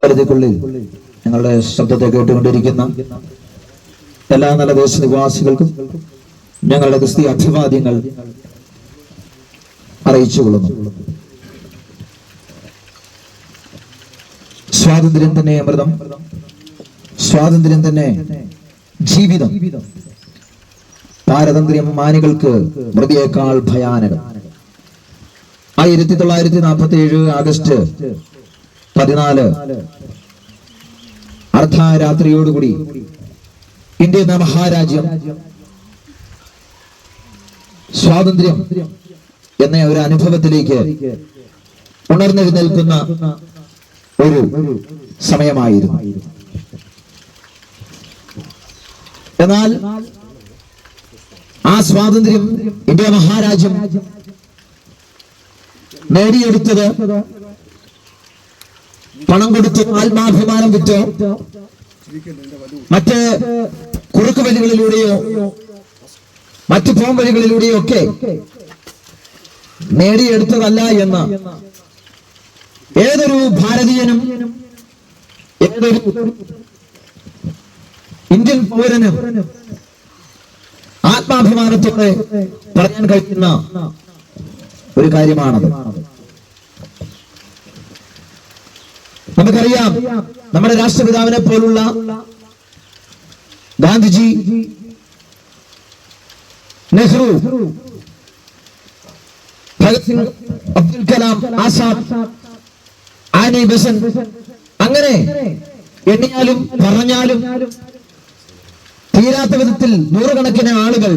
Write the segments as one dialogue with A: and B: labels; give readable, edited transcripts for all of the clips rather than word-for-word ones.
A: പരിധിക്കുള്ളിൽ ഞങ്ങളുടെ ശബ്ദത്തെ കേട്ടുകൊണ്ടിരിക്കുന്ന എല്ലാ നല്ല ദേശനിവാസികൾക്കും ഞങ്ങളുടെ ക്രിസ്തീയ അഭിവാദ്യങ്ങൾ അറിയിച്ചുകൊള്ളുന്നു. സ്വാതന്ത്ര്യം തന്നെ അമൃതം, സ്വാതന്ത്ര്യം തന്നെ ജീവിതം, പാരതന്ത്ര്യം മാനികൾക്ക് മൃതിയേക്കാൾ ഭയാനകം. 1947 ആഗസ്റ്റ് 14 അർദ്ധരാത്രിയോടുകൂടി ഇന്ത്യ എന്ന മഹാരാജ്യം സ്വാതന്ത്ര്യം എന്ന ഒരു അനുഭവത്തിലേക്ക് ഉണർന്നെഴുന്നേൽക്കുന്ന ഒരു സമയമായിരുന്നു. എന്നാൽ ആ സ്വാതന്ത്ര്യം ഇന്ത്യ മഹാരാജ്യം നേടിയെടുത്തത് പണം കൊടുത്ത്, ആത്മാഭിമാനം വിറ്റോ, മറ്റ് കുറുക്കു വഴികളിലൂടെയോ മറ്റു പോംവഴികളിലൂടെയോ ഒക്കെ നേടിയെടുത്തതല്ല എന്ന് ഏതൊരു ഭാരതീയനും ഏതൊരു ഇന്ത്യൻ പൗരനും ആത്മാഭിമാനത്തോടെ പറയാൻ കഴിയുന്ന ഒരു കാര്യമാണത്. നമുക്കറിയാം, നമ്മുടെ രാഷ്ട്രപിതാവിനെ പോലുള്ള ഗാന്ധിജി, നെഹ്റു, ഭഗത് സിംഗ്, അബ്ദുൽ കലാം, ആസാദ്, ആനി ബെസന്റ്, അങ്ങനെ എണ്ണിയാലും പറഞ്ഞാലും തീരാത്ത വിധത്തിൽ നൂറുകണക്കിന് ആളുകൾ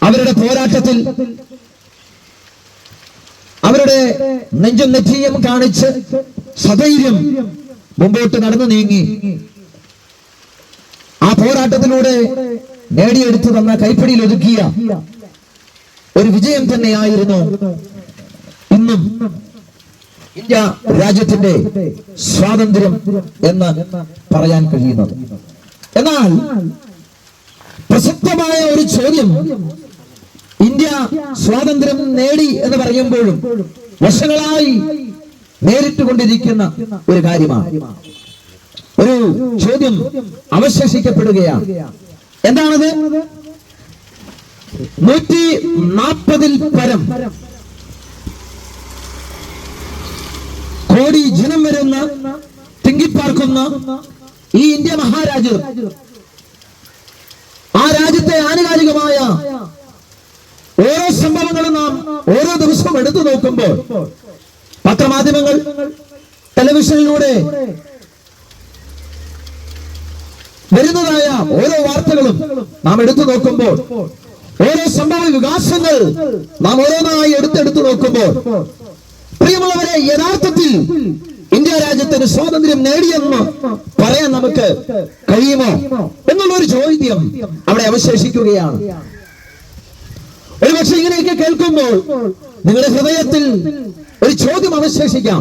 A: അവരുടെ പോരാട്ടത്തിൽ അവരുടെ നെഞ്ചും നെറ്റിയും കാണിച്ച് സധൈര്യം മുമ്പോട്ട് നടന്നു നീങ്ങി ആ പോരാട്ടത്തിലൂടെ നേടിയെടുത്തു തന്ന കൈപ്പിടിയിൽ ഒതുക്കിയ ഒരു വിജയം തന്നെയായിരുന്നു ഇന്നും ഇന്ത്യ രാജ്യത്തിന്റെ സ്വാതന്ത്ര്യം എന്ന് പറയാൻ കഴിയുന്നത്. എന്നാൽ പ്രസക്തമായ ഒരു ചോദ്യം ഇന്ത്യ സ്വാതന്ത്ര്യം നേടി എന്ന് പറയുമ്പോഴും വർഷങ്ങളായി നേരിട്ടുകൊണ്ടിരിക്കുന്ന ഒരു കാര്യമാണ്. ഒരു ചോദ്യം അവശേഷിക്കപ്പെടുകയാണ്. എന്താണത്? 140 പരം കോടി ജനം വരുന്ന, തിങ്ങിപ്പാർക്കുന്ന ഈ ഇന്ത്യ മഹാരാജ്യം, ആ രാജ്യത്തെ ആനുകാലികമായ ഓരോ സംഭവങ്ങളും നാം ഓരോ ദിവസവും എടുത്തു നോക്കുമ്പോൾ, പത്രമാധ്യമങ്ങൾ, ടെലിവിഷനിലൂടെ വരുന്നതായ ഓരോ വാർത്തകളും നാം എടുത്തു നോക്കുമ്പോൾ, ഓരോ സംഭവ വികാസങ്ങൾ നാം ഓരോന്നായി എടുത്തെടുത്തു നോക്കുമ്പോൾ, പ്രിയമുള്ളവരെ, യഥാർത്ഥത്തിൽ ഇന്ത്യ രാജ്യത്തിന് സ്വാതന്ത്ര്യം നേടിയെന്ന് പറയാൻ നമുക്ക് കഴിയുമോ എന്നുള്ളൊരു ചോദ്യം അവിടെ അവശേഷിക്കുകയാണ്. ഒരുപക്ഷെ ഇങ്ങനെയൊക്കെ കേൾക്കുമ്പോൾ നിങ്ങളുടെ ഹൃദയത്തിൽ ഒരു ചോദ്യം അവശേഷിക്കാം,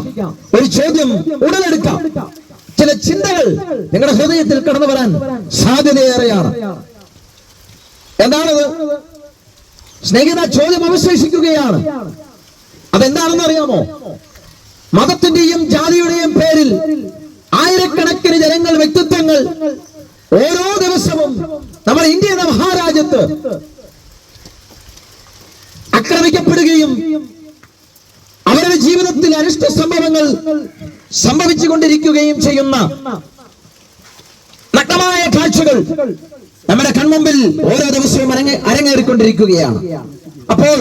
A: ഒരു ചോദ്യം ഉടലെടുക്കാം, ചില ചിന്തകൾ നിങ്ങളുടെ ഹൃദയത്തിൽ കടന്നു വരാൻ സാധ്യതയേറെയാണ്. എന്താണത്? സ്നേഹിത, ചോദ്യം അവശേഷിക്കുകയാണ്. അതെന്താണെന്ന് അറിയാമോ? മതത്തിന്റെയും ജാതിയുടെയും പേരിൽ ആയിരക്കണക്കിന് ജനങ്ങൾ, വ്യക്തിത്വങ്ങൾ ഓരോ ദിവസവും നമ്മുടെ ഇന്ത്യ എന്ന മഹാരാജ്യത്ത് ആക്രമിക്കപ്പെടുകയും അവരുടെ ജീവിതത്തിൽ അനിഷ്ട സംഭവങ്ങൾ സംഭവിച്ചുകൊണ്ടിരിക്കുകയും ചെയ്യുന്ന നഗ്നമായ കാഴ്ചകൾ നമ്മുടെ കൺമുമ്പിൽ ഓരോ ദിവസവും അരങ്ങേറിക്കൊണ്ടിരിക്കുകയാണ്. അപ്പോൾ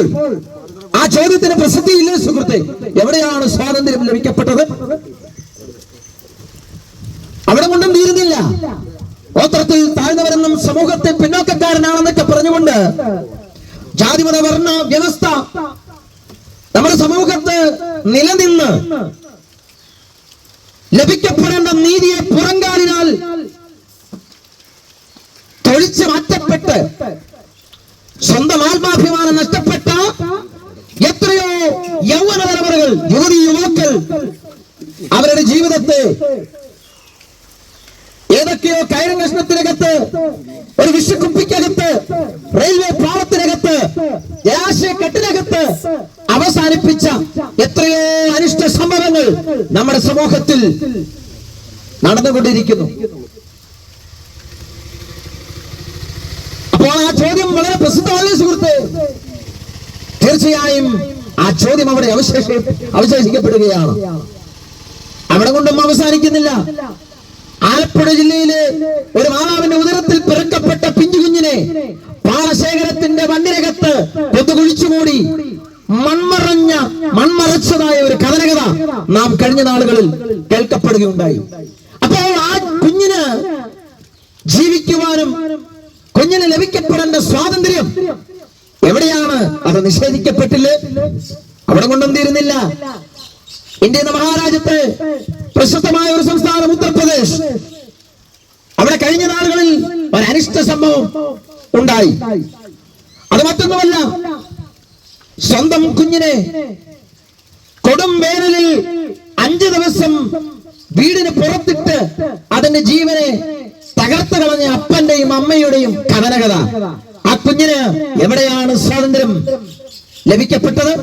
A: ആ ചോദ്യത്തിന് പ്രസക്തിയില്ലേ സുഹൃത്തെ? എവിടെയാണ് സ്വാതന്ത്ര്യം ലഭിക്കപ്പെട്ടത്? അവിടെ കൊണ്ടും തീരുന്നില്ല. ഗോത്രത്തിൽ താഴ്ന്നവരെന്നും സമൂഹത്തെ പിന്നോക്കക്കാരനാണെന്നൊക്കെ പറഞ്ഞുകൊണ്ട് ജാതിമത വർണ്ണ വ്യവസ്ഥ നമ്മുടെ സമൂഹത്ത് നിലനിന്ന് ലഭിക്കപ്പെടേണ്ട നീതിയെ പുറങ്കാലിനാൽ തൊഴിച്ചു മാറ്റപ്പെട്ട് സ്വന്തം ആത്മാഭിമാനം നഷ്ടപ്പെട്ട എത്രയോ യൗവന തലമുറകൾ, യുവതി യുവാക്കൾ അവരുടെ ജീവിതത്തെ ഏതൊക്കെയോ കയറും കഷ്ണത്തിനകത്ത്, ഒരു വിഷക്കുപ്പിക്കകത്ത്, റെയിൽവേ പാളത്തിനകത്ത്, ജലാശയ കെട്ടിനകത്ത് അവസാനിപ്പിച്ച എത്രയോ അനിഷ്ട സംഭവങ്ങൾ നമ്മുടെ സമൂഹത്തിൽ നടന്നുകൊണ്ടിരിക്കുന്നു. അപ്പോൾ ആ ചോദ്യം വളരെ പ്രസിദ്ധമല്ലേ സുഹൃത്തെ? തീർച്ചയായും ആ ചോദ്യം അവിടെ അവശേഷിക്കപ്പെടുകയാണ്. അവിടെ കൊണ്ടും അവസാനിക്കുന്നില്ല. ആലപ്പുഴ ജില്ലയിലെ ഒരു മാതാവിന്റെ ഉദരത്തിൽ പിറക്കപ്പെട്ട പിഞ്ചു കുഞ്ഞിനെ പാടശേഖരത്തിന്റെ മണ്ണിനകത്ത് കൊത്തുകുഴിച്ചുകൂടി മൺമറച്ചതായ ഒരു കഥനകഥ നാം കഴിഞ്ഞ നാളുകളിൽ കേൾക്കപ്പെടുകയുണ്ടായി. അപ്പോൾ ആ കുഞ്ഞിന് ജീവിക്കുവാനും കുഞ്ഞിന് ലഭിക്കപ്പെടേണ്ട സ്വാതന്ത്ര്യം എവിടെയാണ്? അത് നിഷേധിക്കപ്പെട്ടില്ലേ? അവിടെ കൊണ്ടും തീരുന്നില്ല. ഇന്ത്യ എന്ന മഹാരാജ്യത്തെ പ്രശസ്തമായ ഒരു സംസ്ഥാനം ഉത്തർപ്രദേശ്. അവിടെ കഴിഞ്ഞ നാളുകളിൽ ഒരു അനിഷ്ട സംഭവം ഉണ്ടായി. അത് മറ്റൊന്നുമല്ല, സ്വന്തം കുഞ്ഞിനെ കൊടും വേനലിൽ 5 ദിവസം വീടിന് പുറത്തിട്ട് അതിന്റെ ജീവനെ തകർത്ത് കളഞ്ഞ അപ്പന്റെയും അമ്മയുടെയും കഥനകഥ. ആ കുഞ്ഞിന് എവിടെയാണ് സ്വാതന്ത്ര്യം ലഭിക്കപ്പെട്ടത്?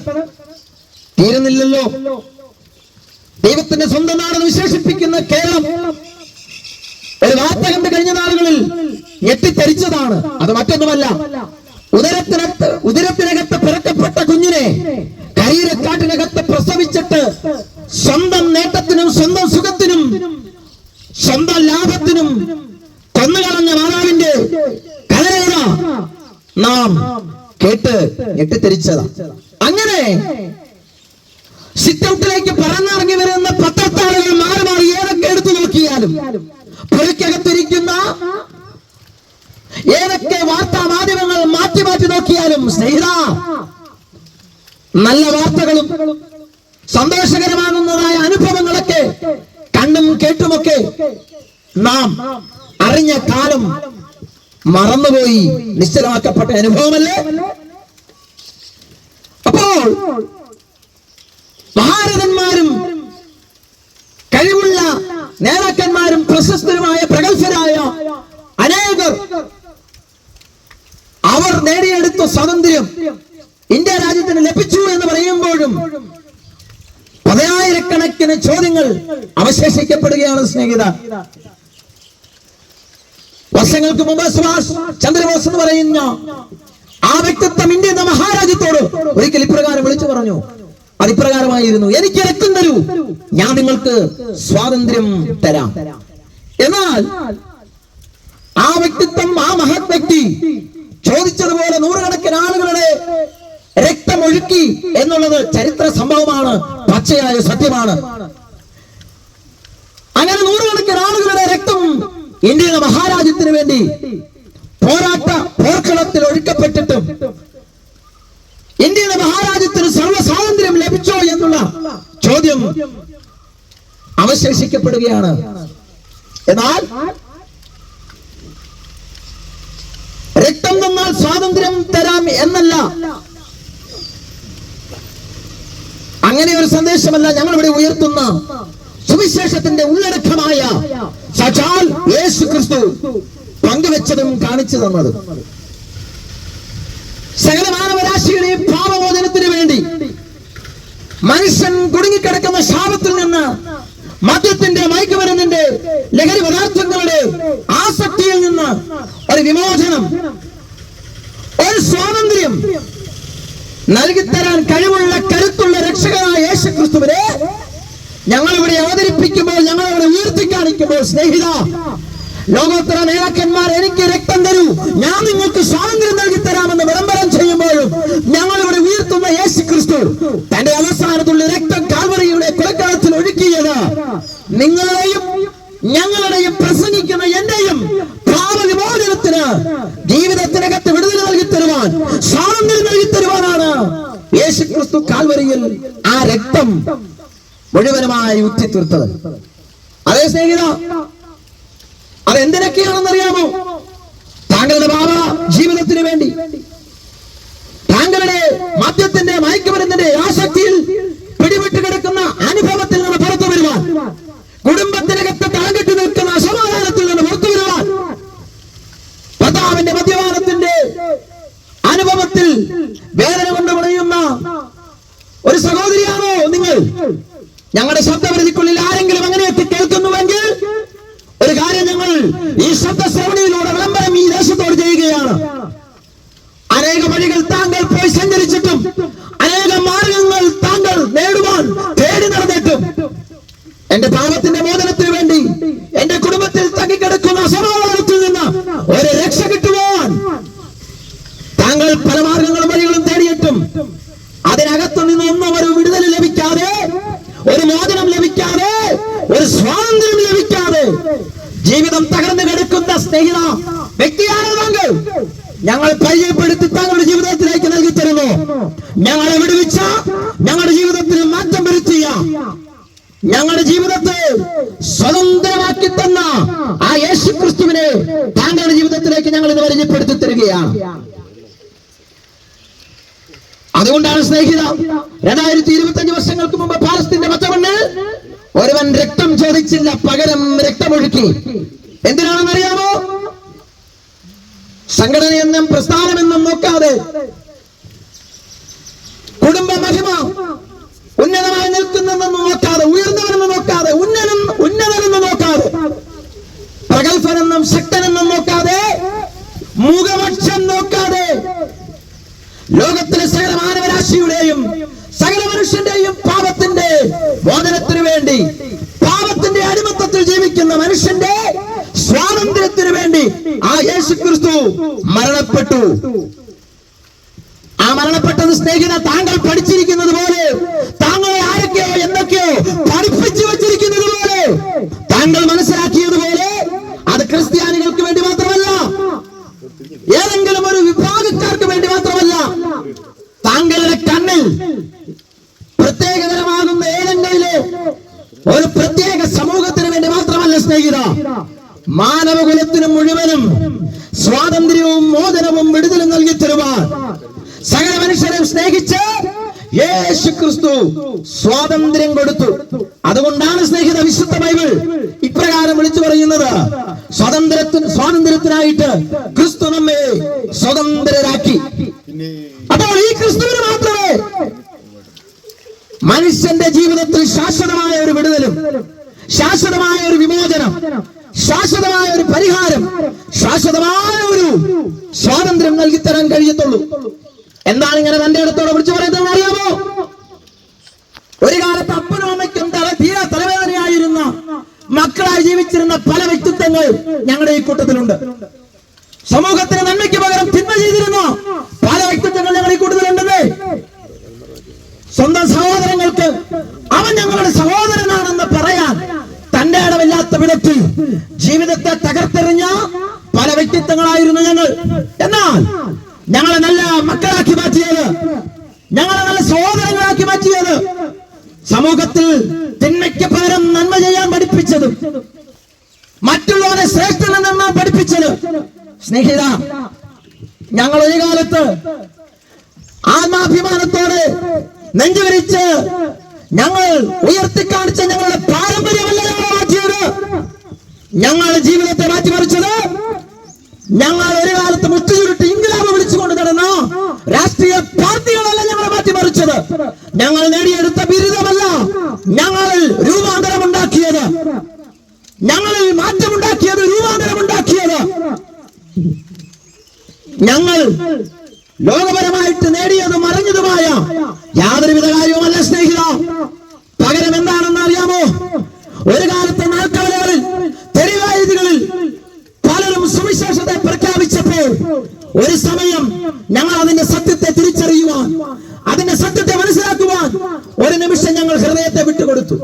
A: തീരുന്നില്ലല്ലോ. ദൈവത്തിന്റെ സ്വന്തം നാടെന്ന് വിശേഷിപ്പിക്കുന്ന കേരളം ഒരു വാർത്ത കണ്ട് കഴിഞ്ഞ നാളുകളിൽ ഞെട്ടിത്തരിച്ചതാണ്. അത് മറ്റൊന്നുമല്ല, ഉദരത്തിനകത്ത് പിറക്കപ്പെട്ട കുഞ്ഞിനെ കരീരക്കാട്ടിനകത്ത് പ്രസവിച്ചിട്ട് സ്വന്തം നേട്ടത്തിനും സ്വന്തം സുഖത്തിനും സ്വന്തം ലാഭത്തിനും കൊന്നുകളഞ്ഞ മാതാവിന്റെ കഥനകഥ നാം കേട്ട് ഞെട്ടിത്തരിച്ചതാ. അങ്ങനെ സിറ്റൗട്ടിലേക്ക് പറന്നിറങ്ങി വരുന്ന പത്രത്താളുകൾ മാറി മാറി ഏതൊക്കെ എടുത്തു നോക്കിയാലും, പുരയ്ക്കകത്തിരിക്കുന്ന ഏതൊക്കെ വാർത്താ മാധ്യമങ്ങൾ മാറ്റി മാറ്റി നോക്കിയാലും, സ്നേഹിത, നല്ല വാർത്തകളും സന്തോഷകരമാകുന്നതായ അനുഭവങ്ങളൊക്കെ കണ്ടും കേട്ടുമൊക്കെ നാം അറിഞ്ഞ കാലം മറന്നുപോയി നിശ്ചലമാക്കപ്പെട്ട അനുഭവമല്ലേ? അപ്പോൾ ഭാരതന്മാരും കഴിവുള്ള നേതാക്കന്മാരും പ്രശസ്തരുമായ പ്രഗത്ഭരായ അനേകർ അവർ നേടിയെടുത്ത സ്വാതന്ത്ര്യം ഇന്ത്യ രാജ്യത്തിന് ലഭിച്ചു എന്ന് പറയുമ്പോഴും പതിനായിരക്കണക്കിന് ചോദ്യങ്ങൾ അവശേഷിക്കപ്പെടുകയാണ് സ്നേഹിത. വർഷങ്ങൾക്ക് മുമ്പ് സുഭാഷ് ചന്ദ്രബോസ് എന്ന് പറയുന്ന ആ വ്യക്തിത്വം ഇന്ത്യ എന്ന മഹാരാജ്യത്തോട് ഒരിക്കൽ ഇപ്രകാരം വിളിച്ചു പറഞ്ഞു. അതിപ്രകാരമായിരുന്നു: എനിക്ക് രക്തം തരൂ, ഞാൻ നിങ്ങൾക്ക് സ്വാതന്ത്ര്യം തരാം. എന്നാൽ ആ വ്യക്തിത്വം, ആ മഹത് വ്യക്തി ചോദിച്ചതുപോലെ നൂറുകണക്കിന് ആളുകളുടെ രക്തമൊഴുക്കി എന്നുള്ളത് ചരിത്ര സംഭവമാണ്, പച്ചയായ സത്യമാണ്. അങ്ങനെ നൂറുകണക്കിന് ആളുകളുടെ രക്തം ഇന്ത്യയുടെ മഹാരാജ്യത്തിന് വേണ്ടി പോർക്കളത്തിൽ ഒഴുക്കപ്പെട്ടിട്ടും ഇന്ത്യയുടെ മഹാരാജ്യത്തിന് സർവ്വ സ്വാതന്ത്ര്യം ലഭിച്ചോ എന്നുള്ള ചോദ്യം അവശേഷിക്കപ്പെടുകയാണ്. എന്നാൽ രക്തം തന്നാൽ സ്വാതന്ത്ര്യം തരാം എന്നല്ല, അങ്ങനെ ഒരു സന്ദേശമല്ല ഞങ്ങളിവിടെ ഉയർത്തുന്ന സുവിശേഷത്തിന്റെ ഉള്ളടക്കമായ സാക്ഷാൽ യേശു ക്രിസ്തു പങ്കുവെച്ചതും കാണിച്ചു തന്നതും. സകല മാനവരാശിയുടെയും പാപമോചനത്തിന് വേണ്ടി മനുഷ്യൻ കുടുങ്ങിക്കിടക്കുന്ന ശാപത്തിൽ നിന്ന്, മദ്യത്തിന്റെ, മയക്കുമരുന്നിന്റെ, ലഹരി പദാർത്ഥങ്ങളുടെ ആസക്തിയിൽ നിന്ന് ഒരു വിമോചനം, ഒരു സ്വാതന്ത്ര്യം നൽകിത്തരാൻ കഴിവുള്ള കരുത്തുള്ള രക്ഷകനായ യേശു ക്രിസ്തുവിനെ ഞങ്ങളിവിടെ അവതരിപ്പിക്കുമ്പോൾ, ഞങ്ങളിവിടെ ഉയർത്തി കാണിക്കുമ്പോൾ, സ്നേഹിത, ലോകോത്തര നേതാക്കന്മാർ എനിക്ക് രക്തം തരൂ, ഞാൻ നിങ്ങൾക്ക് സ്വാതന്ത്ര്യം നൽകി തരാമെന്ന് വിളംബരം ചെയ്യുമ്പോഴും ഞങ്ങളിവിടെ ഉയർത്തുന്ന യേശു ക്രിസ്തു തന്റെ അവസാനത്തുള്ള രക്തം കാൽവറിയുടെ കൊലക്കളത്തിൽ ഒഴുക്കിയത് നിങ്ങളുടെയും ഞങ്ങളുടെയും പ്രസംഗിക്കുന്ന എന്റെയും പാപവിമോചനത്തിന്, ജീവിതത്തിനകത്ത് വിടുതൽ നൽകി തരുവാൻ, സ്വാതന്ത്ര്യം നൽകി തരുവാനാണ് യേശു ക്രിസ്തു കാൽവറിയിൽ ആ രക്തം മുഴുവനുമായി ഉറ്റിത്തീർത്തത്. അതേ സ്നേഹിത, അതെന്തിനൊക്കെയാണെന്നറിയാമോ? താങ്കളുടെ പാപ ജീവിതത്തിന് വേണ്ടി, താങ്കളുടെ മദ്യത്തിന്റെ, മയക്കുമരുന്നിന്റെ ആസക്തിയിൽ പിടിവിട്ട് കിടക്കുന്ന അനുഭവത്തിൽ നിന്ന് പുറത്തു വരുവാൻ, കുടുംബത്തിനകത്ത് തളകെട്ടി നിൽക്കുന്ന അസമാധാനത്തിൽ നിന്ന് പുറത്തു വരുവാൻ, ഭർത്താവിന്റെ മദ്യപാനത്തിന്റെ അനുഭവത്തിൽ വേദന കൊണ്ട് വിളയുന്ന ഞങ്ങളുടെ ശബ്ദപരിധിക്കുള്ളിൽ ആരെങ്കിലും അങ്ങനെയൊക്കെ കേൾക്കുന്നുവെങ്കിൽ ഒരു കാര്യം ഞങ്ങൾ ഈ ശബ്ദ ശ്രവണിയിലൂടെ വിളംബരം ഈ ദേശത്തോട് ചെയ്യുകയാണ്. അനേക വഴികൾ താങ്കൾ പോയി സഞ്ചരിച്ചിട്ടും അനേക മാർഗങ്ങൾ താങ്കൾ നേടുവാൻ തേടി നടന്നിട്ടും എന്റെ പാപത്തിന്റെ മോചനത്തിന് വേണ്ടി എന്റെ കുടുംബത്തിൽ തങ്ങിക്കിടക്കുന്ന അസമാധാനത്തിൽ നിന്ന് ഒരു രക്ഷ കിട്ടുവാൻ താങ്കൾ പല മാർഗങ്ങളും വഴികളും തേടിയിട്ടും അതിനകത്തു നിന്ന് ഒന്നും ഒരു വിടുതൽ ലഭിക്കാതെ, ഒരു മോചനം ലഭിക്കാതെ, ഒരു സ്വാതന്ത്ര്യം ലഭിക്കാതെ ജീവിതം തകർന്നു കിടക്കുന്ന സ്നേഹിത വ്യക്തിയാണ് താങ്കൾ. ഞങ്ങൾ പരിചയപ്പെടുത്തി താങ്കളുടെ ജീവിതത്തിലേക്ക് നൽകി തരുന്നു. ഞങ്ങളെ വിടുവിച്ച, ഞങ്ങളുടെ ജീവിതത്തിൽ മാറ്റം വരുത്തിയ, ഞങ്ങളുടെ ജീവിതത്തെ സ്വതന്ത്രമാക്കി തന്ന ആ യേശു ക്രിസ്തുവിനെ താങ്കളുടെ ജീവിതത്തിലേക്ക് ഞങ്ങൾ ഇത് പരിചയപ്പെടുത്തി തരികയാണ്. അതുകൊണ്ടാണ് സ്നേഹിത 2025 വർഷങ്ങൾക്ക് മുമ്പ് പാലസ്തീന്റെ മച്ചമണ്ണിൽ ഒരുവൻ രക്തം ചോദിച്ചില്ല, പകരം രക്തമൊഴുക്കി. എന്തിനാണെന്നറിയാമോ? സംഘടനയെന്നും പ്രസ്ഥാനമെന്നും നോക്കാതെ, കുടുംബ മഹിമ ഉന്നതമായി നിൽക്കുന്നെന്നും നോക്കാതെ, ഉയർന്നവനെന്ന് നോക്കാതെ, ഉന്നതനെന്ന് നോക്കാതെ, പ്രഗത്ഭനെന്നും ശക്തനെന്നും നോക്കാതെ, മുഖപക്ഷം നോക്കാതെ, ലോകത്തിലെ സകല മാനവരാശിയുടെയും സകല മനുഷ്യന്റെയും പാപത്തിന്റെ മോചനത്തിനു വേണ്ടി, പാപത്തിന്റെ അടിമത്തത്തിൽ ജീവിക്കുന്ന മനുഷ്യന്റെ സ്വാതന്ത്ര്യത്തിനു വേണ്ടി ആ യേശു ക്രിസ്തു മരണപ്പെട്ടു. ആ മരണപ്പെട്ടത് സ്നേഹിത താങ്കൾ പഠിച്ചിരിക്കുന്നത് പോലെ, താങ്കളെ ആരൊക്കെയോ എന്തൊക്കെയോ പഠിപ്പിച്ചു വച്ചിരിക്കുന്നത് പോലെ, താങ്കൾ മനസ്സിലാക്കിയതുപോലെ അത് ക്രിസ്ത്യാനികൾക്ക് വേണ്ടി മാത്രമല്ല, ഏതെങ്കിലും ഒരു വിഭാഗക്കാർക്ക് വേണ്ടി മാത്രമല്ല, താങ്കളുടെ കണ്ണിൽ പ്രത്യേകതരമാകുന്ന ഏതെങ്കിലും ഒരു പ്രത്യേക സമൂഹത്തിന് വേണ്ടി മാത്രമല്ല സ്നേഹിത, മാനവകുലത്തിന് മുഴുവനും സ്വാതന്ത്ര്യവും മോചനവും വിടുതലും നൽകി തരുവാൻ സകല മനുഷ്യരെ സ്നേഹിച്ച് യേശു ക്രിസ്തു സ്വാതന്ത്ര്യം കൊടുത്തു. അതുകൊണ്ടാണ് സ്നേഹിത വിശുദ്ധ ബൈബിൾ ഇപ്രകാരം വിളിച്ചു പറയുന്നത്, സ്വാതന്ത്ര്യത്തിനായിട്ട് ക്രിസ്തു നമ്മെ സ്വതന്ത്രരാക്കി. അപ്പോൾ ഈ ക്രിസ്തുവിന് മാത്രമേ മനുഷ്യന്റെ ജീവിതത്തിൽ ശാശ്വതമായ ഒരു വിടുതലും, ശാശ്വതമായ ഒരു വിമോചനം, ശാശ്വതമായ ഒരു പരിഹാരം, ശാശ്വതമായ ഒരു സ്വാതന്ത്ര്യം നൽകിത്തരാൻ കഴിയത്തുള്ളൂ. എന്താണ് ഇങ്ങനെ തന്റെ അടുത്തോടെ വിളിച്ചു പറയുന്നത് അറിയാമോ? ഒരു കാലത്ത് അപ്പനും അമ്മയ്ക്കും തീരെ തലവേദനയായിരുന്ന മക്കളായി ജീവിച്ചിരുന്ന പല വ്യക്തിത്വങ്ങൾ ഞങ്ങളുടെ ഈ കൂട്ടത്തിലുണ്ട്. സമൂഹത്തിന് നന്മയ്ക്ക് പകരം തിന്മ ചെയ്തിരുന്ന പല വ്യക്തിത്വങ്ങൾ ഞങ്ങളുടെ ഈ കൂട്ടത്തിലുണ്ടെന്നേ. സ്വന്തം സഹോദരങ്ങൾക്ക് അവൻ ഞങ്ങളുടെ സഹോദരനാണെന്ന് പറയാൻ തന്റെ ഇടമില്ലാത്ത വിധത്തിൽ ജീവിതത്തെ തകർത്തെറിഞ്ഞ പല വ്യക്തിത്വങ്ങളായിരുന്നു ഞങ്ങൾ. എന്നാൽ ഞങ്ങളെ നല്ല മക്കളാക്കി മാറ്റിയത്, ഞങ്ങളെ നല്ല സഹോദരങ്ങളാക്കി മാറ്റിയത്, സമൂഹത്തിൽ തിന്മയ്ക്ക് പകരം നന്മ ചെയ്യാൻ പഠിപ്പിച്ചതും മറ്റുള്ളവരെ ശ്രേഷ്ഠനെന്ന് പഠിപ്പിച്ചത് സ്നേഹിത, ഞങ്ങൾ ഒരു കാലത്ത് ആത്മാഭിമാനത്തോടെ നെഞ്ചുവിരിച്ച് ഞങ്ങൾ ഉയർത്തിക്കാണിച്ച ഞങ്ങളുടെ പാരമ്പര്യമല്ല ഞങ്ങളെ മാറ്റിയത്, ഞങ്ങളുടെ ജീവിതത്തെ മാറ്റിമറിച്ചത്. ഞങ്ങൾ ഒരു കാലത്ത് മുറ്റുചുരുട്ടി ഇൻക്ലാബ് വിളിച്ചുകൊണ്ട് നടന്ന രാഷ്ട്രീയ പാർട്ടികളല്ല ഞങ്ങളെ മാറ്റിമറിച്ചത്. ഞങ്ങൾ നേടിയെടുത്ത ബിരുദമല്ല ഞങ്ങളിൽ രൂപാന്തരമുണ്ടാക്കിയത്, ഞങ്ങളിൽ മാറ്റമുണ്ടാക്കിയത്, രൂപാന്തരമുണ്ടാക്കിയത്. ഞങ്ങൾ ലോകപരമായിട്ട് നേടിയതും അറിഞ്ഞതുമായ യാതൊരുവിധ കാര്യവുമല്ല സ്നേഹിത. പകരം എന്താണെന്ന് അറിയാമോ? ഒരു കാലത്തെ നാൽക്കവലകളിൽ, തെരുവേദികളിൽ പലരും സുവിശേഷത്തെ പ്രഖ്യാപിച്ചപ്പോൾ ഒരു സമയം ഞങ്ങൾ അതിന്റെ സത്യത്തെ തിരിച്ചറിയുവാൻ, അതിന്റെ സത്യത്തെ മനസ്സിലാക്കുവാൻ ഒരു നിമിഷം ഞങ്ങൾ ഹൃദയത്തെ വിട്ടുകൊടുത്തു.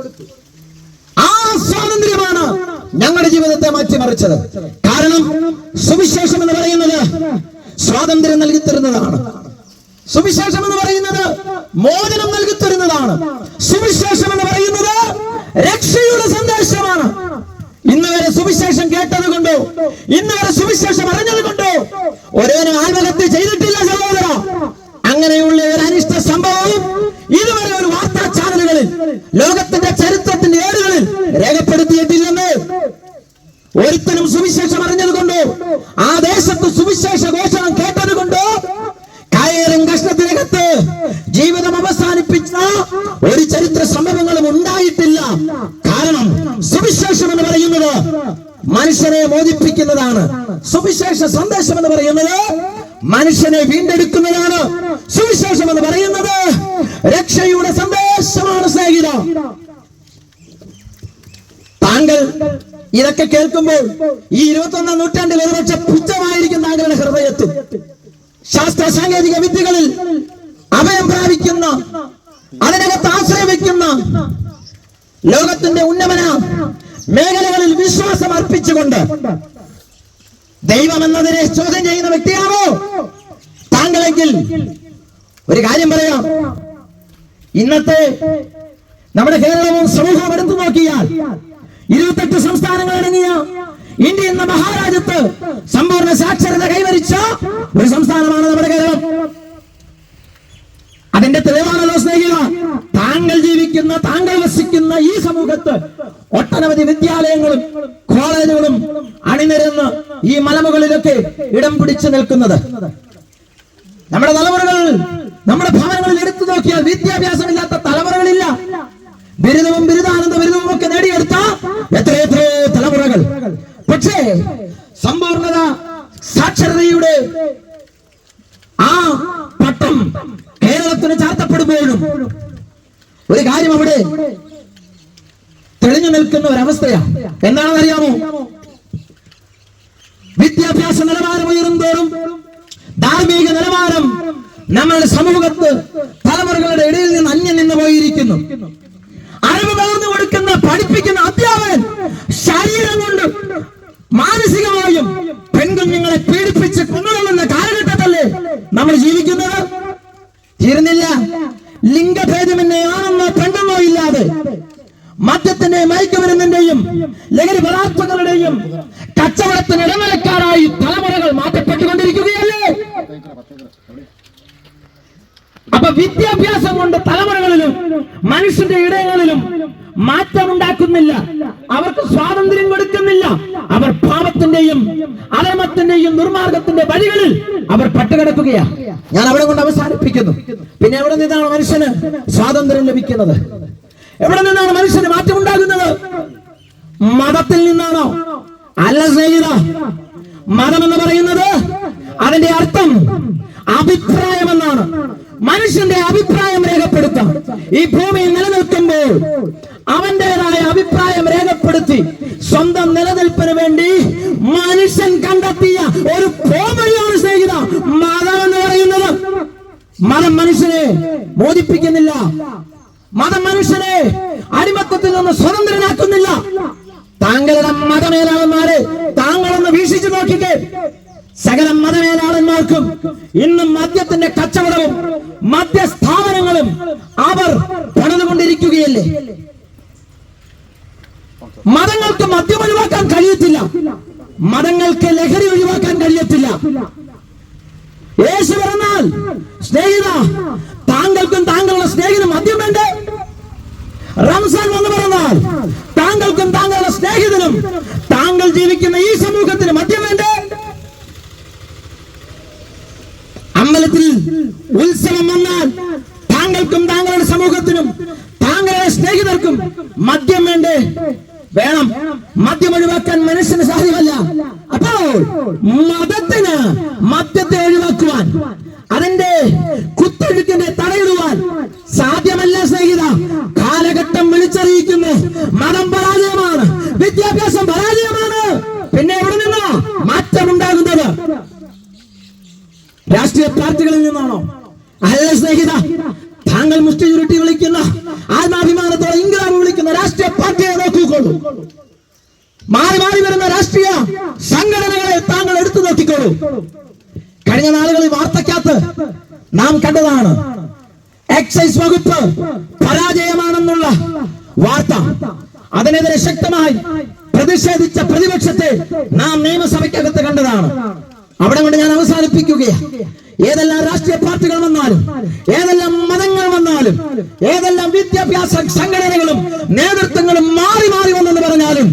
A: ആ സ്വാതന്ത്ര്യമാണ് ഞങ്ങളുടെ ജീവിതത്തെ മാറ്റിമറിച്ചത്. കാരണം സുവിശേഷം എന്ന് പറയുന്നത് സ്വാതന്ത്ര്യം നൽകി തരുന്നതാണ്. സുവിശേഷം എന്ന് പറയുന്നത് മോചനം നൽകി തരുന്നതാണ്. സുവിശേഷം എന്ന് പറയുന്നത് രക്ഷയുടെ സന്ദേശമാണ്. ഇന്ന് വരെ സുവിശേഷം കേട്ടത് കൊണ്ടോ, ഇന്ന് വരെ സുവിശേഷം അറിഞ്ഞത് കൊണ്ടോ ഒരുവനും ആത്മഹത്യ ചെയ്തിട്ടില്ല സഹോദര. അങ്ങനെയുള്ള ഒരു അനിഷ്ട സംഭവവും ഇതുവരെ ഒരു വാർത്താ ചാനലുകളിൽ, ലോകത്തിന്റെ ചരിത്രത്തിന്റെ ഏടുകളിൽ രേഖപ്പെടുത്തിയിട്ടില്ലെന്ന്. ഒരുത്തനും സുവിശേഷം അറിഞ്ഞത് കൊണ്ടോ, ആ ദേശത്ത് സുവിശേഷ ഘോഷണം കേട്ടത് കൊണ്ടോ കയറും കഷ്ണത്തിനകത്ത് ജീവിതം അവസാനിപ്പിച്ച ഒരു ചരിത്ര സംഭവങ്ങളും ഉണ്ടായിട്ടില്ല. പറയുന്നത് മനുഷ്യനെ മോചിപ്പിക്കുന്നതാണ്. സുവിശേഷ സന്ദേശം എന്ന് പറയുന്നത് മനുഷ്യനെ വീണ്ടെടുക്കുന്നതാണ്. സുവിശേഷം എന്ന് പറയുന്നത് രക്ഷയുടെ സന്ദേശമാണ്. സ്നേഹിത, താങ്കൾ ഇതൊക്കെ കേൾക്കുമ്പോൾ ഈ 21-ാം നൂറ്റാണ്ടിൽ ഒരുപക്ഷെ പുച്ഛമായിരിക്കും താങ്കളുടെ ഹൃദയത്തിൽ. ശാസ്ത്ര സാങ്കേതിക വിദ്യകളിൽ അഭയം പ്രാപിക്കുന്ന, അതിനകത്ത് ആശ്രയം വയ്ക്കുന്ന, ലോകത്തിന്റെ ഉന്നമന മേഖലകളിൽ വിശ്വാസം അർപ്പിച്ചുകൊണ്ട് ദൈവം എന്നതിനെ ചോദ്യം ചെയ്യുന്ന വ്യക്തിയാണോ താങ്കളെങ്കിൽ ഒരു കാര്യം പറയാം. ഇന്നത്തെ നമ്മുടെ കേരളവും സമൂഹവും എടുത്തു നോക്കിയാൽ 28 സംസ്ഥാനങ്ങൾ അടങ്ങിയ ഇന്ത്യ എന്ന മഹാരാജ്യത്ത് സമ്പൂർണ്ണ സാക്ഷരത കൈവരിച്ച ഒരു സംസ്ഥാനമാണ് നമ്മുടെ കേരളം. അതിന്റെ തെളിവാണല്ലോ സ്നേഹിത, താങ്കൾ ജീവിക്കുന്ന, താങ്കൾ വസിക്കുന്ന ഈ സമൂഹത്ത് ഒട്ടനവധി വിദ്യാലയങ്ങളും കോളേജുകളും അണിനിരന്ന് ഈ മലമുകളിലൊക്കെ ഇടം പിടിച്ചു നിൽക്കുന്നത്. നമ്മുടെ തലമുറകൾ, നമ്മുടെ ഭവനങ്ങളിൽ എടുത്തു നോക്കിയാൽ വിദ്യാഭ്യാസമില്ലാത്ത തലമുറകളില്ല. ബിരുദവും ബിരുദാനന്ദ ബിരുദവും ഒക്കെ നേടിയെടുത്ത എത്രയെത്രയോ തലമുറകൾ. പക്ഷേ സമ്പൂർണ്ണത സാക്ഷരതയുടെ ആ പട്ടം കേരളത്തിന് ചാർത്തപ്പെടുമ്പോഴും ഒരു കാര്യം അവിടെ തെളിഞ്ഞു നിൽക്കുന്ന ഒരവസ്ഥയാണ്. എന്താണെന്ന് അറിയാമോ? വിദ്യാഭ്യാസ നിലവാരം ഉയരുന്തോറും ധാർമ്മിക നിലവാരം നമ്മളുടെ സമൂഹത്ത് തലമുറകളുടെ ഇടയിൽ നിന്ന് അന്യം നിന്ന് പോയിരിക്കുന്നു. അറിവ് പകർന്നു കൊടുക്കുന്ന, പഠിപ്പിക്കുന്ന അധ്യാപകൻ ശരീരം കൊണ്ടും മാനസികമായും പെൺകുഞ്ഞുങ്ങളെ പീഡിപ്പിച്ച് കൊണ്ടുവരുന്ന കാലഘട്ടത്തല്ലേ നമ്മൾ ജീവിക്കുന്നത്? തീർന്നില്ല. ലിംഗഭേദമെന്നെ ആണെന്നോ പെണ്ണെന്നോ ഇല്ലാതെ മദ്യത്തിന്റെയും മയക്കുമരുന്നിന്റെയും ലഹരി പദാർത്ഥങ്ങളുടെയും കച്ചവടത്തിന് ഇടനിലക്കാരായി തലമുറകൾ മാറ്റപ്പെട്ടുകൊണ്ടിരിക്കുകയല്ലേ? അപ്പൊ വിദ്യാഭ്യാസം കൊണ്ട് തലമുറകളിലും മനുഷ്യന്റെ ഇടങ്ങളിലും മാറ്റമുണ്ടാക്കുന്നില്ല. അവർക്ക് സ്വാതന്ത്ര്യം കൊടുക്കുന്നില്ല. അവർ പാപത്തിന്റെയും അധർമ്മത്തിന്റെയും ദുർമാർഗത്തിന്റെ വഴികളിൽ അവർ പട്ടുകിടക്കുകയാണ്. ഞാൻ അവിടെ കൊണ്ട് അവസാനിപ്പിക്കുന്നു. പിന്നെ എവിടെ നിന്നാണ് മനുഷ്യന് സ്വാതന്ത്ര്യം ലഭിക്കുന്നത്? എവിടെ നിന്നാണ് മനുഷ്യന് മാറ്റമുണ്ടാകുന്നത്? മതത്തിൽ നിന്നാണോ? അല്ല സ്നേഹിത, മതം എന്ന് പറയുന്നത് അതിന്റെ അർത്ഥം അഭിപ്രായമെന്നാണ്. മനുഷ്യന്റെ അഭിപ്രായം രേഖപ്പെടുത്താം. ഈ ഭൂമിയിൽ നിലനിൽക്കുമ്പോൾ അവന്റേതായ അഭിപ്രായം രേഖപ്പെടുത്തി സ്വന്തം നിലനിൽപ്പിന് വേണ്ടി മനുഷ്യൻ കണ്ടെത്തിയ ഒരു പോംവഴിയാണ് സ്നേഹിത മതം എന്ന് പറയുന്നത്. മതം മനുഷ്യനെ മോചിപ്പിക്കുന്നില്ല. മതം മനുഷ്യനെ അടിമത്തത്തിൽ നിന്ന് സ്വതന്ത്രനാക്കുന്നില്ല. താങ്കളുടെ മതമേലാളന്മാരെ താങ്കളൊന്ന് വീക്ഷിച്ചു നോക്കിക്കേ. സകല മതമേലാളന്മാർക്കും ഇന്നും മദ്യത്തിന്റെ കച്ചവടവും മദ്യസ്ഥാപനങ്ങളും അവർ പണിതുകൊണ്ടിരിക്കുകയല്ലേ? മതങ്ങൾക്ക് മദ്യം ഒഴിവാക്കാൻ കഴിയത്തില്ല. മതങ്ങൾക്ക് ലഹരി ഒഴിവാക്കാൻ കഴിയത്തില്ല. യേശു പറഞ്ഞാൽ സ്നേഹിത, താങ്കൾക്കും താങ്കളുടെ സ്നേഹിതനും മദ്യം വേണ്ടേ? റംസാൻ വന്ന് പറഞ്ഞാൽ താങ്കൾക്കും താങ്കളുടെ സ്നേഹിതനും താങ്കൾ ജീവിക്കുന്ന ഈ സമൂഹത്തിന് മദ്യം വേണ്ടേ? അമ്പലത്തിൽ ഉത്സവം വന്നാൽ താങ്കൾക്കും താങ്കളുടെ സമൂഹത്തിനും താങ്കളുടെ സ്നേഹിതർക്കും മദ്യം വേണ്ടേ? വേണം. മദ്യം ഒഴിവാക്കാൻ മനുഷ്യന് സാധ്യമല്ല. അപ്പോൾ മതത്തിന് മദ്യത്തെ ഒഴിവാക്കുവാൻ, അതിന്റെ കുത്തൊഴുക്കിനെ തടയിടുവാൻ സാധ്യമല്ല സ്നേഹിത. കാലഘട്ടം വിളിച്ചറിയിക്കുന്നു. മതം പരാജയമാണ്, വിദ്യാഭ്യാസം പരാജയമാണ്. പിന്നെ എവിടെ നിന്നാ മാറ്റമുണ്ടാകുന്നത്? രാഷ്ട്രീയ പാർട്ടികളിൽ നിന്നാണോ? അല്ല സ്നേഹിത, താങ്കൾ മുഷ്ടി ചുരുട്ടി വിളിക്കുന്ന, ആത്മാഭിമാനത്തോടെ ഇംഗ്ലാബ് വിളിക്കുന്ന രാഷ്ട്രീയ പാർട്ടിയെ നോക്കിക്കോളൂ. മാറി മാറി വരുന്ന രാഷ്ട്രീയ സംഘടനകളെ താങ്കൾ എടുത്തു നോക്കിക്കോളൂ. കഴിഞ്ഞ നാളുകളിൽ വാർത്തക്കകത്ത് നാം കണ്ടതാണ് എക്സൈസ് വകുപ്പ് പരാജയമാണെന്നുള്ള വാർത്ത. അതിനെതിരെ ശക്തമായി പ്രതിഷേധിച്ച പ്രതിപക്ഷത്തെ നാം നിയമസഭയ്ക്കകത്ത് കണ്ടതാണ്. അവിടെ കൊണ്ട് ഞാൻ അവസാനിപ്പിക്കുകയാണ്. ഏതെല്ലാം രാഷ്ട്രീയ പാർട്ടികൾ വന്നാലും, ഏതെല്ലാം മതങ്ങൾ വന്നാലും, ഏതെല്ലാം വിദ്യാഭ്യാസ സംഘടനകളും നേതൃത്വങ്ങളും മാറി മാറി വന്നെന്ന് പറഞ്ഞാലും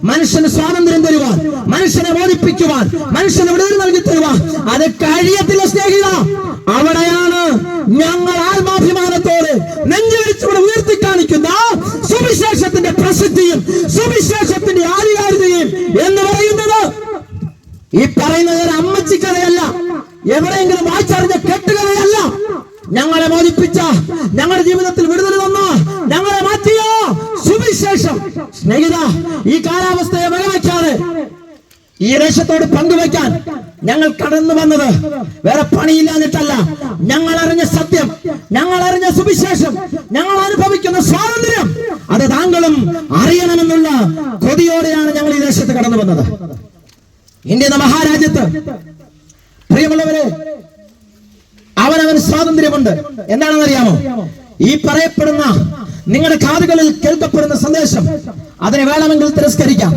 A: മനുഷ്യന് സ്വാതന്ത്ര്യം തരുവാൻ, മനുഷ്യനെ മോചിപ്പിക്കുവാൻ, മനുഷ്യന് വിടുതൽ നൽകി തരുവാൻ അത് കഴിയത്തില്ല സ്നേഹിത. അവിടെയാണ് ഞങ്ങൾ ആത്മാഭിമാനത്തോടെ നെഞ്ചുവിരിച്ചുകൂടെ ഉയർത്തി കാണിക്കുന്ന സുവിശേഷത്തിന്റെ പ്രസിദ്ധിയും സുവിശേഷത്തിന്റെ ആധികാരികതയും കരുതുകയും എന്ന് പറയുന്നത് ഈ പറയുന്നത് ഒരു അമ്മച്ചിക്കഥയല്ല, എവിടെയെങ്കിലും വായിച്ചറിഞ്ഞ കെട്ടുകഥയല്ല. ഞങ്ങളെ മോചിപ്പിച്ച, ഞങ്ങളുടെ ജീവിതത്തിൽ വിടുതൽ തന്ന, ഞങ്ങളെ മാറ്റിയ സുവിശേഷം. സ്നേഹിത, ഈ കാലാവസ്ഥയെ വകവയ്ക്കാതെ ഈ ദേശത്തോട് പങ്കുവയ്ക്കാൻ ഞങ്ങൾ കടന്നു വന്നത് വേറെ പണിയില്ലാഞ്ഞിട്ടല്ല. ഞങ്ങൾ അറിഞ്ഞ സത്യം, ഞങ്ങൾ അറിഞ്ഞ സുവിശേഷം, ഞങ്ങൾ അനുഭവിക്കുന്ന സ്വാതന്ത്ര്യം, അത് താങ്കളും അറിയണമെന്നുള്ള കൊതിയോടെയാണ് ഞങ്ങൾ ഈ ദേശത്ത് കടന്നു വന്നത്. ഇന്ത്യ എന്ന മഹാരാജ്യത്ത് പ്രിയമുള്ളവരെ, അവനവന് സ്വാതന്ത്ര്യമുണ്ട്. എന്താണെന്നറിയാമോ? ഈ പറയപ്പെടുന്ന നിങ്ങളുടെ കാതുകളിൽ കേൾക്കപ്പെടുന്ന സന്ദേശം, അതിനെ വേണമെങ്കിൽ തിരസ്കരിക്കാം,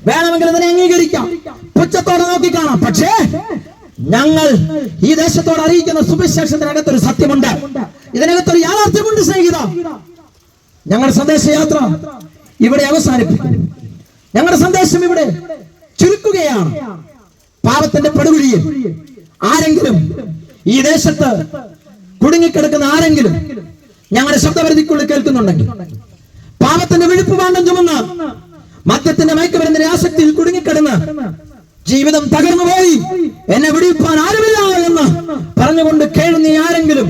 A: വേണമെങ്കിൽ അതിനെ അംഗീകരിക്കാം, പുച്ഛത്തോടെ നോക്കിക്കാണാം. പക്ഷേ ഞങ്ങൾ ഈ ദേശത്തോട് അറിയിക്കുന്ന സുവിശേഷത്തിനകത്തൊരു സത്യമുണ്ട്, ഇതിനകത്തൊരു യാഥാർത്ഥ്യമുണ്ട്. സ്നേഹിത, ഞങ്ങളുടെ സന്ദേശയാത്ര ഇവിടെ അവസാനിപ്പിക്കും. ഞങ്ങളുടെ സന്ദേശം ഇവിടെ ചുരുക്കുകയാണ്. പാപത്തിന്റെ പടുകുഴിയിൽ ആരെങ്കിലും, ഈ ദേശത്ത് കുടുങ്ങിക്കിടക്കുന്ന ആരെങ്കിലും ഞങ്ങളുടെ ശബ്ദപരിധിക്കുള്ളിൽ കേൾക്കുന്നുണ്ടെങ്കിൽ, പാപത്തിന്റെ വിഴുപ്പ് പാണ്ഡം ചുമന്ന് മദ്യത്തിന്റെ മയക്കുമരുന്നിന്റെ ആസക്തിയിൽ കുടുങ്ങിക്കിടന്ന് ജീവിതം തകർന്നുപോയി, എന്നെ വിടിവിപ്പാൻ ആരുമില്ല എന്ന് പറഞ്ഞുകൊണ്ട് കേഴുന്ന ആരെങ്കിലും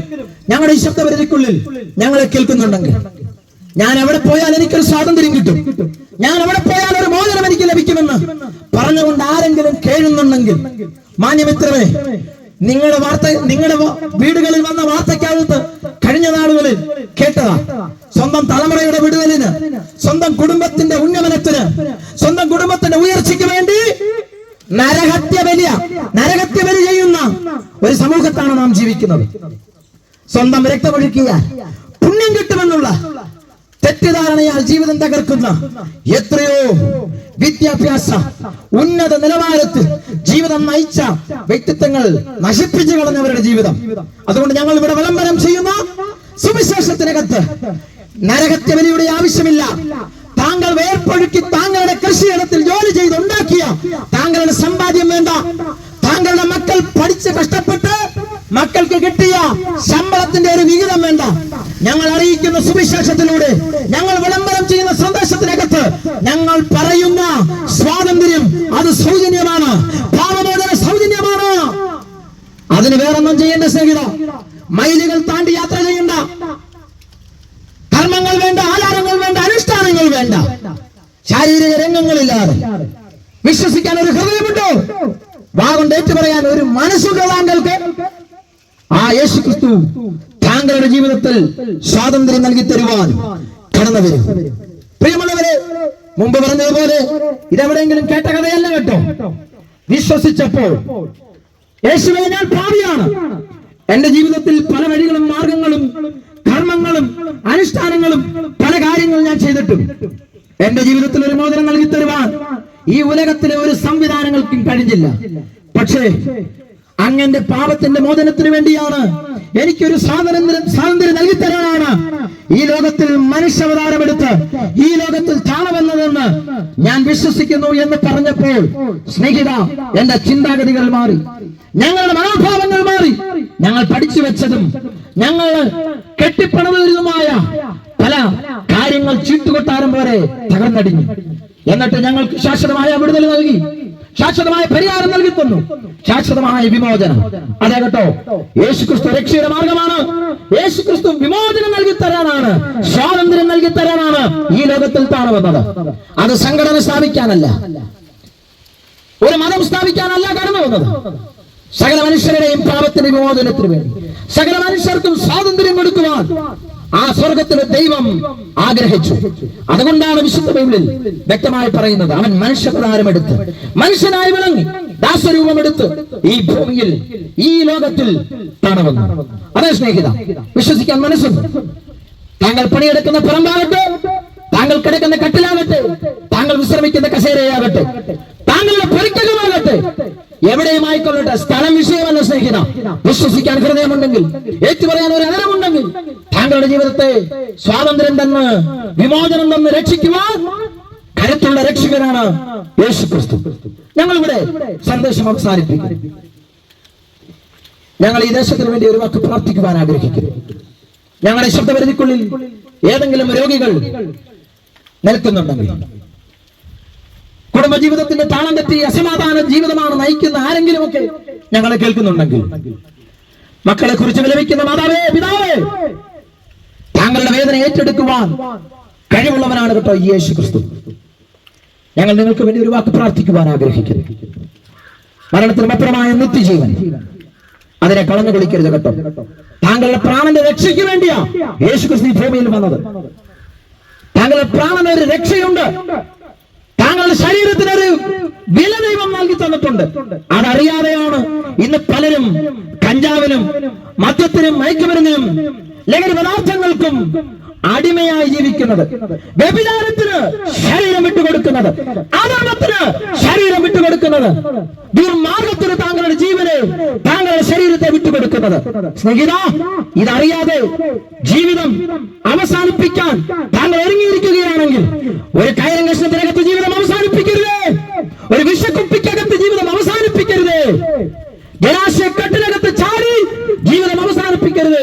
A: ഞങ്ങളുടെ ഈ ശബ്ദപരിധിക്കുള്ളിൽ ഞങ്ങളെ കേൾക്കുന്നുണ്ടെങ്കിൽ, ഞാൻ എവിടെ പോയാൽ എനിക്കൊരു സ്വാതന്ത്ര്യം കിട്ടും, ഞാൻ എവിടെ പോയാൽ ഒരു മോചനം എനിക്ക് ലഭിക്കുമെന്ന് പറഞ്ഞുകൊണ്ട് ആരെങ്കിലും കേഴുന്നുണ്ടെങ്കിൽ, മാന്യമിത്രമേ, നിങ്ങളുടെ വീടുകളിൽ വന്ന വാർത്തയ്ക്കകത്ത് കഴിഞ്ഞ നാളുകളിൽ കേട്ടതാ, സ്വന്തം തലമുറയുടെ വിടുതലിന്, സ്വന്തം കുടുംബത്തിന്റെ ഉന്നമനത്തിന്, സ്വന്തം കുടുംബത്തിന്റെ ഉയർച്ചയ്ക്ക് വേണ്ടി നരഹത്യ ബലി ചെയ്യുന്ന ഒരു സമൂഹത്താണ് നാം ജീവിക്കുന്നത്. സ്വന്തം രക്തമൊഴുക്കിയാൽ പുണ്യം കിട്ടുമെന്നുള്ള തെറ്റിദ്ധാരണയാൽ ജീവിതം തകർക്കുന്ന എത്രയോ വിദ്യാഭ്യാസ ഉന്നത നിലവാരത്തിൽ ജീവിതം നയിച്ച വ്യക്തിത്വങ്ങൾ നശിപ്പിച്ചു കളഞ്ഞവരുടെ ജീവിതം. അതുകൊണ്ട് ഞങ്ങൾ ഇവിടെ വിളംബരം ചെയ്യുന്ന സുവിശേഷത്തിനകത്ത് നരഹത്യ ബലിയുടെ ആവശ്യമില്ല. താങ്കൾ വേർപ്പൊഴുക്കി താങ്കളുടെ കൃഷിയിടത്തിൽ ജോലി ചെയ്തുണ്ടാക്കിയ താങ്കളുടെ സമ്പാദ്യം വേണ്ട, താങ്കളുടെ മക്കൾ പഠിച്ച് കഷ്ടപ്പെട്ട് മക്കൾക്ക് കിട്ടിയ ശമ്പളത്തിന്റെ ഒരു വിഹിതം വേണ്ട. ഞങ്ങൾ അറിയിക്കുന്ന സുവിശേഷത്തിലൂടെ, ഞങ്ങൾ വിളംബരം ചെയ്യുന്ന സന്ദേശത്തിനകത്ത് ഞങ്ങൾ പറയുന്ന സ്വാതന്ത്ര്യം അത് സൗജന്യമാണ്, പാപമോചന സൗജന്യമാണ്. അതിന് വേറൊന്നും ചെയ്യേണ്ട സ്നേഹിത, മൈലുകൾ താണ്ടി യാത്ര ചെയ്യേണ്ട, കർമ്മങ്ങൾ വേണ്ട, ആചാരങ്ങൾ വേണ്ട, അനുഷ്ഠാനങ്ങൾ വേണ്ട, ശാരീരിക രംഗങ്ങളില്ലാതെ വിശ്വസിക്കാൻ ഒരു ഹൃദയമുണ്ടോ? വാഗൊണ്ട് ഏറ്റു പറയാൻ ഒരു മനസ്സുണ്ടോ താങ്കൾക്ക്? ആ യേശു ക്രിസ്തു താങ്കളുടെ ജീവിതത്തിൽ സ്വാതന്ത്ര്യം നൽകി തരുവാൻ കടന്നു വരും. പ്രിയമുള്ളവരെ, മുമ്പ് പറഞ്ഞതുപോലെ ഇതെവിടെയെങ്കിലും കേട്ട കഥയല്ല കേട്ടോ. വിശ്വസിച്ചപ്പോൾ യേശുവേ ഞാൻ പാപിയാണ്, എന്റെ ജീവിതത്തിൽ പല വഴികളും മാർഗങ്ങളും കർമ്മങ്ങളും അനുഷ്ഠാനങ്ങളും പല കാര്യങ്ങളും ഞാൻ ചെയ്തിട്ടും എന്റെ ജീവിതത്തിൽ ഒരു മോചനം നൽകി തരുവാൻ ഈ ഉലകത്തിലെ ഒരു സംവിധാനങ്ങൾക്കും കഴിഞ്ഞില്ല. പക്ഷേ അങ്ങന്റെ പാപത്തിന്റെ മോചനത്തിന് വേണ്ടിയാണ്, എനിക്കൊരു സ്വാതന്ത്ര്യം നൽകി തരാനാണ് ഈ ലോകത്തിൽ മനുഷ്യാവതാരമെടുത്ത് ഈ ലോകത്തിൽ താണവന്നതെന്ന് ഞാൻ വിശ്വസിക്കുന്നു എന്ന് പറഞ്ഞപ്പോൾ സ്നേഹിത, എന്റെ ചിന്താഗതികൾ മാറി, ഞങ്ങളുടെ മനോഭാവങ്ങൾ മാറി. ഞങ്ങൾ പഠിച്ചു വെച്ചതും ഞങ്ങൾ കെട്ടിപ്പണതുമായ പല കാര്യങ്ങൾ ചീട്ടുകൊട്ടാരം പോലെ തകർന്നടിഞ്ഞു. എന്നിട്ട് ഞങ്ങൾക്ക് ശാശ്വതമായ വിടുതൽ നൽകി, ശാശ്വതമായ പരിഹാരം നൽകി തന്നു, ശാശ്വതമായ വിമോചനം. അതെ കേട്ടോ, യേശുക്രിസ്തു രക്ഷയുടെ മാർഗമാണ്. യേശുക്രിസ്തു വിമോചനം നൽകി തരാനാണ്, സ്വാതന്ത്ര്യം നൽകി തരാനാണ് ഈ ലോകത്തിൽ താണു വന്നത്. അത് സംഘടന സ്ഥാപിക്കാനല്ല, ഒരു മതം സ്ഥാപിക്കാനല്ല കടന്നു വന്നത്. സകല മനുഷ്യരുടെയും പാപത്തിന്റെ വിമോചനത്തിന് വേണ്ടി, സകല മനുഷ്യർക്കും സ്വാതന്ത്ര്യം കൊടുക്കുവാൻ ആ സ്വർഗത്തിലെ ദൈവം ആഗ്രഹിച്ചു. അതുകൊണ്ടാണ് വിശുദ്ധ ബൈബിളിൽ വ്യക്തമായി പറയുന്നത്, അവൻ മനുഷ്യപ്രകാരമെടുത്ത് മനുഷ്യനായി വിളങ്ങി ദാസരൂപമെടുത്ത് ഈ ഭൂമിയിൽ ഈ ലോകത്തിൽ താണവന്നു. അതേ സ്നേഹിത, വിശ്വസിക്കാൻ മനസ്സുണ്ട്. താങ്കൾ പണിയെടുക്കുന്ന പറമ്പാകട്ടെ, താങ്കൾ കിടക്കുന്ന കട്ടിലാകട്ടെ, താങ്കൾ വിശ്രമിക്കുന്ന കസേരയാകട്ടെ, താങ്കളുടെ പരിക്കകമാകട്ടെ, എവിടെയുമായിക്കൊള്ളട്ടെ, സ്ഥലം വിഷയമല്ല സ്നേഹിത. വിശ്വസിക്കാൻ ഹൃദയമുണ്ടെങ്കിൽ, ഏറ്റുപറയാൻ ഒരു അകലമുണ്ടെങ്കിൽ, താങ്കളുടെ ജീവിതത്തെ സ്വാതന്ത്ര്യം തന്ന് വിമോചനം തന്ന് രക്ഷിക്കുവാൻ കരുത്തുള്ള രക്ഷകനാണ് യേശു ക്രിസ്തു. ഞങ്ങളിവിടെ സന്ദേശം അവസാനിപ്പിക്കും. ഞങ്ങൾ ഈ ദേശത്തിന് വേണ്ടി ഒരു വാക്ക് പ്രാർത്ഥിക്കുവാൻ ആഗ്രഹിക്കുന്നു. ഞങ്ങളുടെ ശബ്ദപരിധിക്കുള്ളിൽ ഏതെങ്കിലും രോഗികൾ നിൽക്കുന്നുണ്ടെങ്കിൽ, കുടുംബജീവിതത്തിന്റെ താളം തെറ്റി അസമാധാന ജീവിതമാണ് നയിക്കുന്ന ആരെങ്കിലുമൊക്കെ ഞങ്ങളെ കേൾക്കുന്നുണ്ടെങ്കിൽ, മക്കളെ കുറിച്ച് വിലപിക്കുന്ന മാതാവേ, പിതാവേ, താങ്കളുടെ വേദന ഏറ്റെടുക്കുവാൻ കഴിവുള്ളവനാണ് കേട്ടോ ഈ യേശു ക്രിസ്തു. ഞങ്ങൾ നിങ്ങൾക്ക് വേണ്ടി ഒരു വാക്ക് പ്രാർത്ഥിക്കുവാൻ ആഗ്രഹിക്കുന്നു. മരണത്തിന് അപ്പുറമായ നിത്യജീവൻ, അതിനെ കളഞ്ഞു കുളിക്കരുത് കേട്ടോ. താങ്കളുടെ പ്രാണന്റെ രക്ഷയ്ക്ക് വേണ്ടിയാ യേശു ക്രിസ്തു ഈ ഭൂമിയിൽ വന്നത്. താങ്കളുടെ പ്രാണന് ഒരു രക്ഷയുണ്ട്. താങ്കളുടെ ശരീരത്തിനൊരു വില ദൈവം നൽകി തന്നിട്ടുണ്ട്. അതറിയാതെയാണ് ഇന്ന് പലരും കഞ്ചാവിനും മദ്യത്തിനും മയക്കുമരുന്നിനും ലഹരി പദാർത്ഥങ്ങൾക്കും അടിമയായി ജീവിക്കുന്നത്, വ്യഭിചാരത്തിന് ശരീരം വിട്ടുകൊടുക്കുന്നത്, അധർമ്മത്തിന് ശരീരം വിട്ടുകൊടുക്കുന്നത്, ദുർമാർഗത്തിന് താങ്കളുടെ ജീവനെ, താങ്കളുടെ ശരീരത്തെ വിട്ടുകൊടുക്കുന്നത്. സ്നേഹിത, ഇതറിയാതെ ജീവിതം അവസാനിപ്പിക്കാൻ താങ്കൾ ഒരുങ്ങിയിരിക്കുകയാണെങ്കിൽ, ഒരു കയറും കഷ്ണത്തിനകത്ത് ജീവിതം അവസാനിപ്പിക്കരുത്. ഒരു വിഷക്കുപ്പിക്കകത്ത് ജീവിതം അവസാനിപ്പിക്കരുത്. ജലാശയക്കെട്ടിനകത്ത് ചാടി ജീവിതം അവസാനിപ്പിക്കരുത്.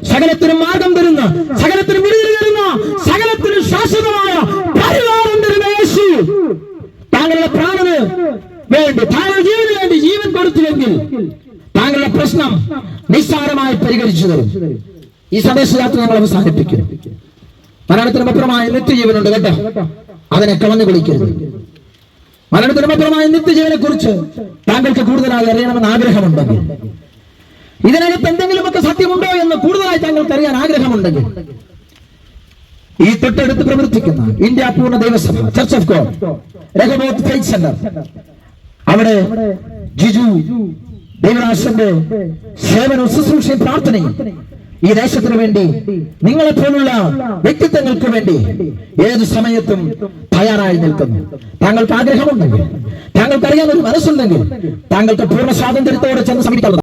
A: സകലത്തിനും മാർഗം തരുന്ന, സകലത്തിനും വിടുതൽ തരുന്ന, സകലത്തിനും ശാശ്വതമായ പരിഹാരം തരുന്ന യേശു താങ്കളുടെ പ്രാണന് വേണ്ടി, താങ്കളുടെ ജീവന് വേണ്ടി ജീവൻ കൊടുത്തുവെങ്കിൽ താങ്കളുടെ പ്രശ്നം നിസ്സാരമായി പരിഹരിച്ചു തരും. ഈ സന്ദേശയാത്ര ഞങ്ങൾ അവസാനിപ്പിക്കും. മരണത്തിനും അപ്പുറമായ നിത്യജീവനുണ്ട് കേട്ടോ, അതിനെ കളഞ്ഞു കുളിക്കരുത്. മരണത്തിനും അപ്പുറമായ നിത്യജീവനെ കുറിച്ച് താങ്കൾക്ക് കൂടുതലായി അറിയണമെന്ന് ആഗ്രഹമുണ്ടെങ്കിൽ, ഇതിനകത്ത് എന്തെങ്കിലുമൊക്കെ സത്യമുണ്ടോ എന്ന് കൂടുതലായി താങ്കൾക്ക് അറിയാൻ ആഗ്രഹമുണ്ടെങ്കിൽ, ഈ തൊട്ടടുത്ത് പ്രവർത്തിക്കുന്ന ഇന്ത്യ പൂർണ്ണ ദൈവസഭ, church of God, Rehoboth faith centre, അവിടെ ജിജു ദൈവദാസന്റെ സേവനവും ശുശ്രൂഷയും പ്രാർത്ഥനയും ഈ ദേശത്തിന് വേണ്ടി, നിങ്ങളെ പോലുള്ള വ്യക്തിത്വങ്ങൾക്ക് വേണ്ടി ഏത് സമയത്തും തയ്യാറായി നിൽക്കുന്നു. താങ്കൾക്ക് ആഗ്രഹമുണ്ടെങ്കിൽ, താങ്കൾക്ക് അറിയാൻ ഒരു മനസ്സുണ്ടെങ്കിൽ, താങ്കൾക്ക് പൂർണ്ണ സ്വാതന്ത്ര്യത്തോടെ ചെന്ന് സമീപിക്കാവുന്നതാണ്.